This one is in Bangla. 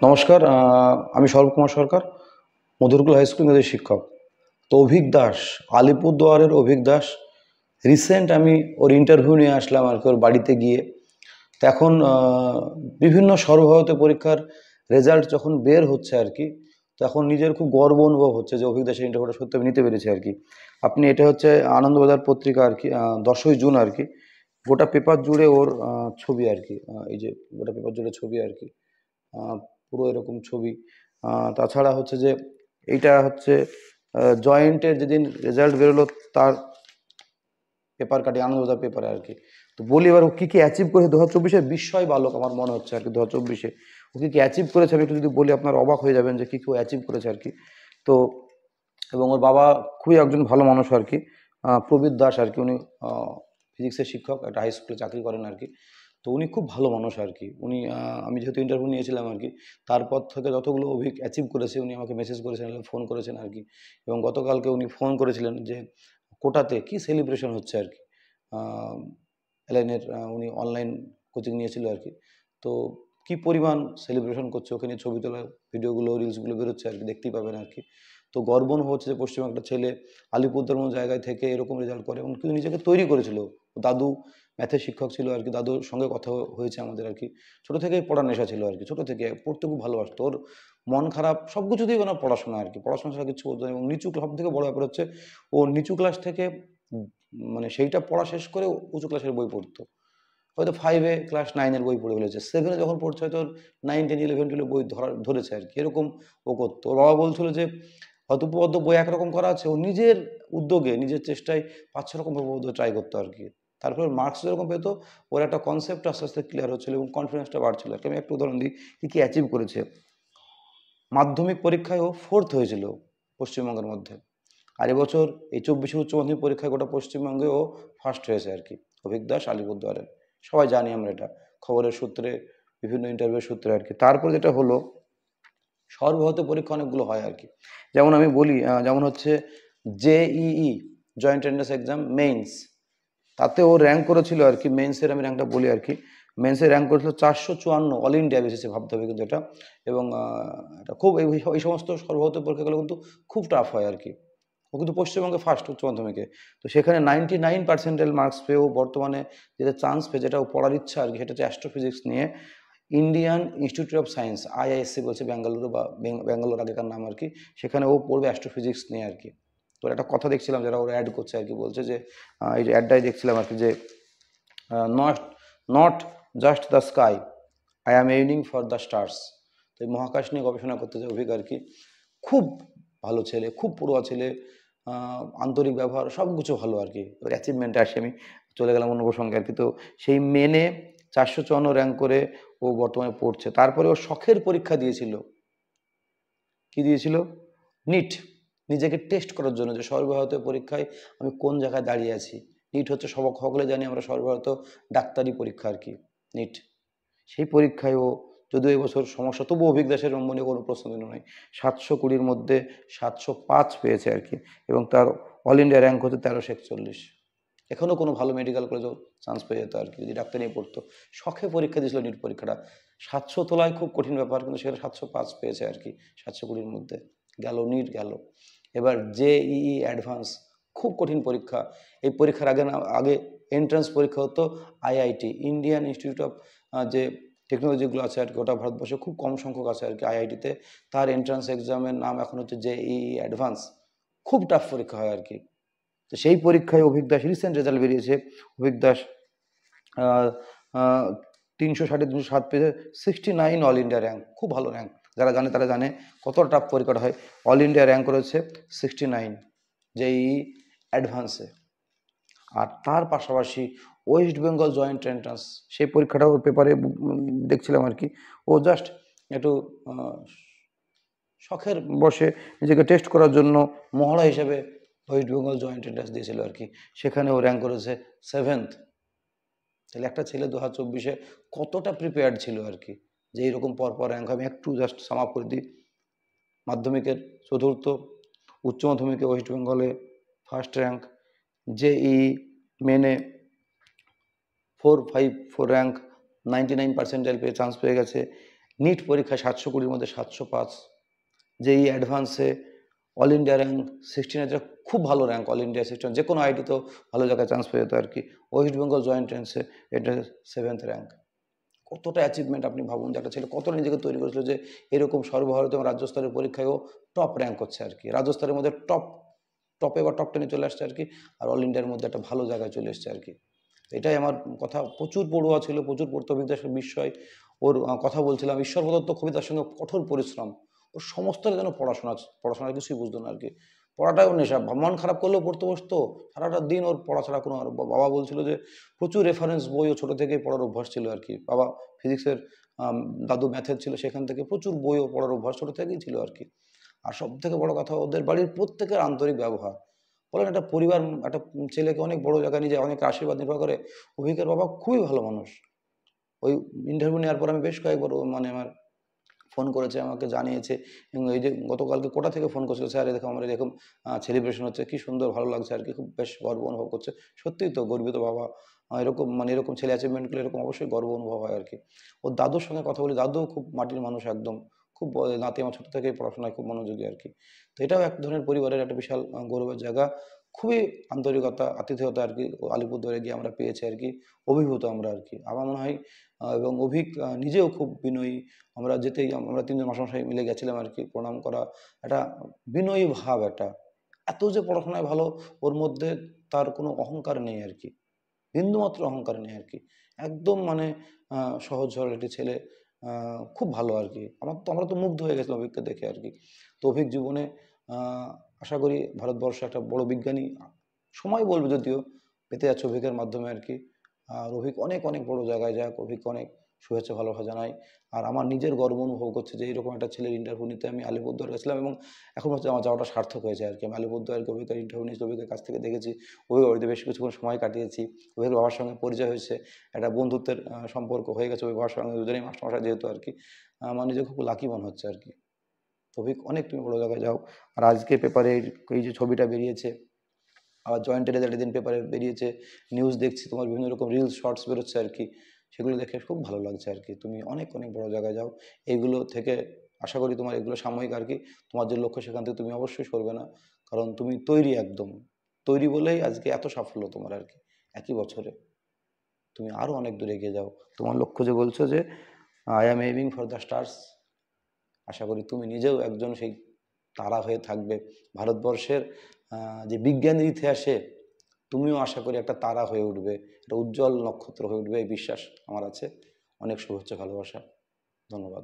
নমস্কার। আমি স্বরূপ কুমার সরকার, মধুরকুল হাই স্কুল ইংরেজি শিক্ষক। তো অভিক দাস, আলিপুরদুয়ারের অভিক দাস, রিসেন্ট আমি ওর ইন্টারভিউ নিয়ে আসলাম আর কি ওর বাড়িতে গিয়ে। তো এখন বিভিন্ন সর্বভারতীয় পরীক্ষার রেজাল্ট যখন বের হচ্ছে আর কি, তো এখন নিজের খুব গর্ব অনুভব হচ্ছে যে অভিক দাসের ইন্টারভিউটা সত্যি আমি নিতে পেরেছি আর কি। আপনি এটা হচ্ছে আনন্দবাজার পত্রিকা আর কি, 10ই জুন আর কি, গোটা পেপার জুড়ে ওর ছবি আর কি, এই যে গোটা পেপার জুড়ে ছবি আর কি, পুরো এরকম ছবি। তাছাড়া হচ্ছে যে এইটা হচ্ছে জয়েন্টের যেদিন রেজাল্ট বেরোলো তার পেপার কাটি, আনন্দবাজার পেপারে আর কি। তো বলি এবার ও কী কী অ্যাচিভ করেছে 2024-এর বিস্ময় বালক আমার মনে হচ্ছে আর কি। 2024-এ ও কী কী অ্যাচিভ করেছে আমি একটু যদি বলি আপনার অবাক হয়ে যাবেন যে কী কী ও অ্যাচিভ করেছে আর কি। তো এবং ওর বাবা খুবই একজন ভালো মানুষ আর কি, প্রবীর দাস আর কি। উনি ফিজিক্সের শিক্ষক, একটা হাই স্কুলে চাকরি করেন আর কি। তো উনি খুব ভালো মানুষ আর কি। উনি আমি যেহেতু ইন্টারভিউ নিয়েছিলাম আর কি, তারপর থেকে যতগুলো অ্যাচিভ করেছে উনি আমাকে মেসেজ করেছেন, ফোন করেছেন আর কি। এবং গতকালকে উনি ফোন করেছিলেন যে কোটাতে কি সেলিব্রেশন হচ্ছে আর কি। এলএনের উনি অনলাইন কোচিং নিয়েছিল আর কি। তো কি পরিমাণ সেলিব্রেশন করছে, ওখানে ছবি তোলা ভিডিওগুলো রিলসগুলো বেরোচ্ছে আর কি, দেখতেই পাবেন আর কি। তো গর্ব অনুভব হচ্ছে যে পশ্চিমবঙ্গের একটা ছেলে আলিপুরদুয়ার মতো জায়গায় থেকে এরকম রেজাল্ট করে, এবং কিন্তু নিজেকে তৈরি করেছিল। দাদু ম্যাথের শিক্ষক ছিল আর কি, দাদুর সঙ্গে কথা হয়েছে আমাদের আর কি। ছোটো থেকেই পড়ার নেশা ছিল আর কি, ছোটো থেকে পড়তে খুব ভালোবাসতো। ওর মন খারাপ সব কিছুতেই ওনার পড়াশোনা আর কি, পড়াশোনা ছাড়া কিছু বলতো না। এবং নিচু, সব থেকে বড় ব্যাপার হচ্ছে ও নিচু ক্লাস থেকে মানে সেইটা পড়া শেষ করে উঁচু ক্লাসের বই পড়তো। হয়তো 5-এ ক্লাস 9-এর বই পড়ে ফেলেছে, 7-এ যখন পড়ছে হয়তো 9, 10, 11, 12 বই ধরেছে আর কি, এরকম ও করতো। ওর বাবা বলছিল যে হয়তো উপপাদ্য বই একরকম করা আছে, ও নিজের উদ্যোগে নিজের চেষ্টায় 5-6 রকম উপপাদ্য ট্রাই করতো আর কি। তারপরে মার্কস যেরকম পেতো, ওর একটা কনসেপ্ট আস্তে আস্তে ক্লিয়ার হচ্ছিল এবং কনফিডেন্সটা বাড়ছিল আর কি। আমি একটা উদাহরণ দিই কী কী অ্যাচিভ করেছে। মাধ্যমিক পরীক্ষায় ও 4th হয়েছিল পশ্চিমবঙ্গের মধ্যে। আর এবছর এই 24-এ উচ্চ মাধ্যমিক পরীক্ষায় গোটা পশ্চিমবঙ্গে ও ফার্স্ট হয়েছে আর কি, অভিক দাস আলিপুরদুয়ারের। সবাই জানি আমরা এটা, খবরের সূত্রে, বিভিন্ন ইন্টারভিউর সূত্রে আর কি। তারপর যেটা হলো, সর্বভারতীয় পরীক্ষা অনেকগুলো হয় আর কি। যেমন আমি বলি, যেমন হচ্ছে JEE, joint entrance exam means, তাতে ও র্যাঙ্ক করেছিল আর কি। মেন্সের আমি র্যাঙ্কটা বলি আর কি, মেন্সের র্যাঙ্ক করেছিল 454 অল ইন্ডিয়া বেসিসে, ভাবতে হবে কিন্তু এটা। এবং এটা খুব এই সমস্ত সর্বভারতীয় পরীক্ষাগুলো কিন্তু খুব টাফ হয় আর কি। ও কিন্তু পশ্চিমবঙ্গে ফার্স্ট উচ্চ মাধ্যমিকে। তো সেখানে 99% মার্কস পেয়েও বর্তমানে যেটা চান্স পেয়ে, যেটা ও পড়ার ইচ্ছা আর কি, সেটা হচ্ছে অ্যাস্ট্রোফিজিক্স নিয়ে Indian institute of science, IISc বলছে বেঙ্গালুরু, বা ব্যাঙ্গালোর আগেকার নাম আর কি। সেখানে ও পড়বে অ্যাস্ট্রোফিজিক্স নিয়ে আর কি। তো একটা কথা দেখছিলাম যারা ওরা অ্যাড করছে আর কি, বলছে যে এই যে অ্যাডটাই দেখছিলাম আর কি, যে not not just the sky, I am aiming for the stars. তো এই মহাকাশ নিয়ে গবেষণা করতে যে অভিজ্ঞ আর কি, খুব ভালো ছেলে, খুব পড়ুয়া ছেলে, আন্তরিক ব্যবহার, সব কিছু ভালো আর কি। এবার অ্যাচিভমেন্টে আসি, আমি চলে গেলাম অন্য প্রসঙ্গে আর কি। তো সেই মেনে 454 র্যাঙ্ক করে ও বর্তমানে পড়ছে। তারপরে ও শখের পরীক্ষা দিয়েছিল। কি দিয়েছিল? নিট। নিজেকে টেস্ট করার জন্য যে সর্বভারতীয় পরীক্ষায় আমি কোন জায়গায় দাঁড়িয়ে আছি। নিট হচ্ছে সকলে জানি আমরা সর্বভারতীয় ডাক্তারি পরীক্ষা আর কি, নিট। সেই পরীক্ষায় ও, যদিও এবছর সমস্যা, তবু অভিক দাসের মনে কোনো প্রশ্নচিহ্ন নয়। 720-র মধ্যে 705 পেয়েছে আর কি। এবং তার অল ইন্ডিয়া র্যাঙ্ক হচ্ছে 1341। এখনও কোনো ভালো মেডিকেল কলেজেও চান্স পেয়ে যেত আর কি, যদি ডাক্তার নিয়ে পড়তো। শখে পরীক্ষা দিয়েছিল নিট পরীক্ষাটা। 700 তোলায় খুব কঠিন ব্যাপার, কিন্তু সেখানে 705 পেয়েছে আর কি, 720-র মধ্যে। গেল নিট গেল। এবার জেইই অ্যাডভান্স, খুব কঠিন পরীক্ষা। এই পরীক্ষার আগে এন্ট্রান্স পরীক্ষা হতো আইআইটি, ইন্ডিয়ান ইনস্টিটিউট অফ, যে টেকনোলজিগুলো আছে আর কি, ওটা ভারতবর্ষে খুব কম সংখ্যক আছে আর কি আইআইটিতে। তার এন্ট্রান্স এক্সামের নাম এখন হচ্ছে জেইই অ্যাডভান্স। খুব টাফ পরীক্ষা হয় আর কি। তো সেই পরীক্ষায় অভিক দাস, রিসেন্ট রেজাল্ট বেরিয়েছে, অভিক দাস 360-এ 207 পেয়েছে, 69 অল ইন্ডিয়া র্যাঙ্ক, খুব ভালো র্যাঙ্ক। যারা জানে তারা জানে কতটা টাফ পরীক্ষাটা হয়। অল ইন্ডিয়া র্যাঙ্ক করেছে 69 জেইই অ্যাডভান্সে। আর তার পাশাপাশি ওয়েস্ট বেঙ্গল জয়েন্ট এন্ট্রান্স, সেই পরীক্ষাটাও ওর পেপারে দেখছিলাম আর কি। ও জাস্ট একটু শখের বসে নিজেকে টেস্ট করার জন্য মহড়া হিসেবে ওয়েস্ট বেঙ্গল জয়েন্ট এন্ট্রান্স দিয়েছিল আর কি। সেখানে ও র্যাঙ্ক করেছে 7th। তাহলে একটা ছেলে 2024-এ কতটা প্রিপেয়ার্ড ছিল আর কি, যে এইরকম পরপর র্যাঙ্ক। আমি একটু জাস্ট সাম আপ করে দিই। মাধ্যমিকের 4th, উচ্চ মাধ্যমিকে ওয়েস্ট বেঙ্গলে ফার্স্ট র্যাঙ্ক, জেইই মেনে 454 র্যাঙ্ক, 99% পেয়ে চান্স পেয়ে গেছে। নিট পরীক্ষায় 720-র মধ্যে 705, যেই অ্যাডভান্সে অল ইন্ডিয়া র্যাঙ্ক 16, যেটা খুব ভালো র্যাঙ্ক, অল ইন্ডিয়া 16, যে কোনো আইটিতেও ভালো জায়গায় চান্স পেয়ে যেত আর কি। ওয়েস্ট বেঙ্গল জয়েন্ট এন্ট্রান্সে এটা 7th র্যাঙ্ক। কতটা অ্যাচিভমেন্ট আপনি ভাবুন, যে একটা ছেলে কতটা নিজেকে তৈরি করেছিল যে এরকম সর্বভারতীয় এবং রাজ্য স্তরের পরীক্ষায়ও টপ র্যাঙ্ক করছে আর কি, রাজ্য স্তরের মধ্যে টপে বা টপ 10-এ চলে আসছে আর কি, আর অল ইন্ডিয়ার মধ্যে একটা ভালো জায়গায় চলে এসছে আর কি। এটাই আমার কথা। প্রচুর পড়ুয়া ছিল, প্রচুর পড়তো, অভিজ্ঞতার বিষয়। ওর কথা বলছিলাম, ঈশ্বর প্রদত্ত কবিতার সঙ্গে কঠোর পরিশ্রম, ওর সমস্তটা যেন পড়াশোনার কিছুই বুঝতো না আর কি। পড়াটাও নেশা, মন খারাপ করলেও পড়তে বসতো, সারাটা দিন ওর পড়া ছাড়া কোনো। আর বাবা বলছিল যে প্রচুর রেফারেন্স বই ও ছোটো থেকেই পড়ার অভ্যাস ছিল আর কি। বাবা ফিজিক্সের, দাদু ম্যাথের ছিল, সেখান থেকে প্রচুর বইও পড়ার অভ্যাস ছোটো থেকেই ছিল আর কি। আর সব থেকে বড় কথা, ওদের বাড়ির প্রত্যেকের আন্তরিক ব্যবহার। বলেন, একটা পরিবার একটা ছেলেকে অনেক বড় জায়গায় নিয়ে যায়, অনেক আশীর্বাদ নির্ভর করে। অভিকের বাবা খুবই ভালো মানুষ। ওই ইন্টারভিউ নেওয়ার পর আমি বেশ কয়েকবার মানে আমার ফোন করেছে, আমাকে জানিয়েছে। এবং এই যে গতকালকে কোটা থেকে ফোন করছিল, স্যার এরকম আমার এরকম সেলিব্রেশন হচ্ছে, কি সুন্দর, ভালো লাগছে আর কি, খুব বেশ গর্ব অনুভব করছে। সত্যিই তো গর্বিত বাবা। এরকম মানে এরকম ছেলে অ্যাচিভমেন্টগুলো এরকম অবশ্যই গর্ব অনুভব হয় আর কি। ওর দাদুর সঙ্গে কথা বলি, দাদুও খুব মাটির মানুষ একদম, খুব নাতি আমার ছোটো থেকেই পড়াশোনায় খুব মনোযোগী আর কি। তো এটাও এক ধরনের পরিবারের একটা বিশাল গৌরবের জায়গা। খুবই আন্তরিকতা, আতিথেয়তা আর কি আলিপুরদুয়ারে গিয়ে আমরা পেয়েছি আর কি, অভিভূত আমরা আর কি। আমার মনে হয় এবং অভিক নিজেও খুব বিনয়ী। আমরা যেতেই আমরা 3 জন মাস্টারমশাই মিলে গেছিলাম আর কি, প্রণাম করা। একটা বিনয়ী ভাব একটা। এত যে পড়াশোনায় ভালো, ওর মধ্যে তার কোনো অহংকার নেই আর কি। বিন্দুমাত্র অহংকার নেই আর কি। একদম মানে সহজ সরল একটি ছেলে। খুব ভালো আর কি। আমরা তো মুগ্ধ হয়ে গেছিলাম অভিককে দেখে আর কি। তো অভিক জীবনে আ আশা করি ভারতবর্ষে একটা বড় বিজ্ঞানী, সময় বলবে যদিও, পেতে যাচ্ছে অভিকের মাধ্যমে আর কি। আর অভিক অনেক, অনেক বড় জায়গায় যাক। অভিককে অনেক শুভেচ্ছা ভালোবাসা জানাই। আর আমার নিজের গর্ব অনুভব করছে যে এইরকম একটা ছেলের ইন্টারভিউ নিতে আমি আলিপুরদুয়ার গেছিলাম, এবং এখন হচ্ছে আমার যাওয়াটা সার্থক হয়েছে আর কি। আমি আলিপুরদুয়ার অভিকের ইন্টারভিউ নিয়েছি, অভিকের কাছ থেকে দেখেছি, অভিকের বাড়িতে বেশ কিছুক্ষণ সময় কাটিয়েছি। অভিকের বাবার সঙ্গে পরিচয় হয়েছে, একটা বন্ধুত্বের সম্পর্ক হয়ে গেছে ওই বাবার সঙ্গে, দুজনেই মাস্টারমশাই যেহেতু আর কি। আমার নিজেকে খুব লাকি মনে হচ্ছে আর কি। তো অভিক, অনেক তুমি বড় জায়গায় যাও। আর আজকে পেপারে এই যে ছবিটা বেরিয়েছে, আবার জয়েন্টের রেজাল্ট এদিন পেপারে বেরিয়েছে, নিউজ দেখছি, তোমার বিভিন্ন রকম রিলস শর্টস বেরোচ্ছে আর কি। সেগুলো দেখে খুব ভালো লাগছে আর কি। তুমি অনেক, অনেক বড় জায়গায় যাও। এইগুলো থেকে আশা করি তোমার এগুলো সাময়িক আর কি। তোমার যে লক্ষ্য, সেখান থেকে তুমি অবশ্যই সরবে না। কারণ তুমি তৈরি, একদম তৈরি বলেই আজকে এত সাফল্য তোমার আর কি, একই বছরে। তুমি আরও অনেক দূরে এগিয়ে যাও। তোমার লক্ষ্য যে বলছো যে I am aiming for the stars, আশা করি তুমি নিজেও একজন সেই তারা হয়ে থাকবে ভারতবর্ষের। যে বিজ্ঞানের ইতিহাসে তুমিও আশা করি একটা তারা হয়ে উঠবে, একটা উজ্জ্বল নক্ষত্র হয়ে উঠবে, এই বিশ্বাস আমার আছে। অনেক শুভেচ্ছা, ভালোবাসা, ধন্যবাদ।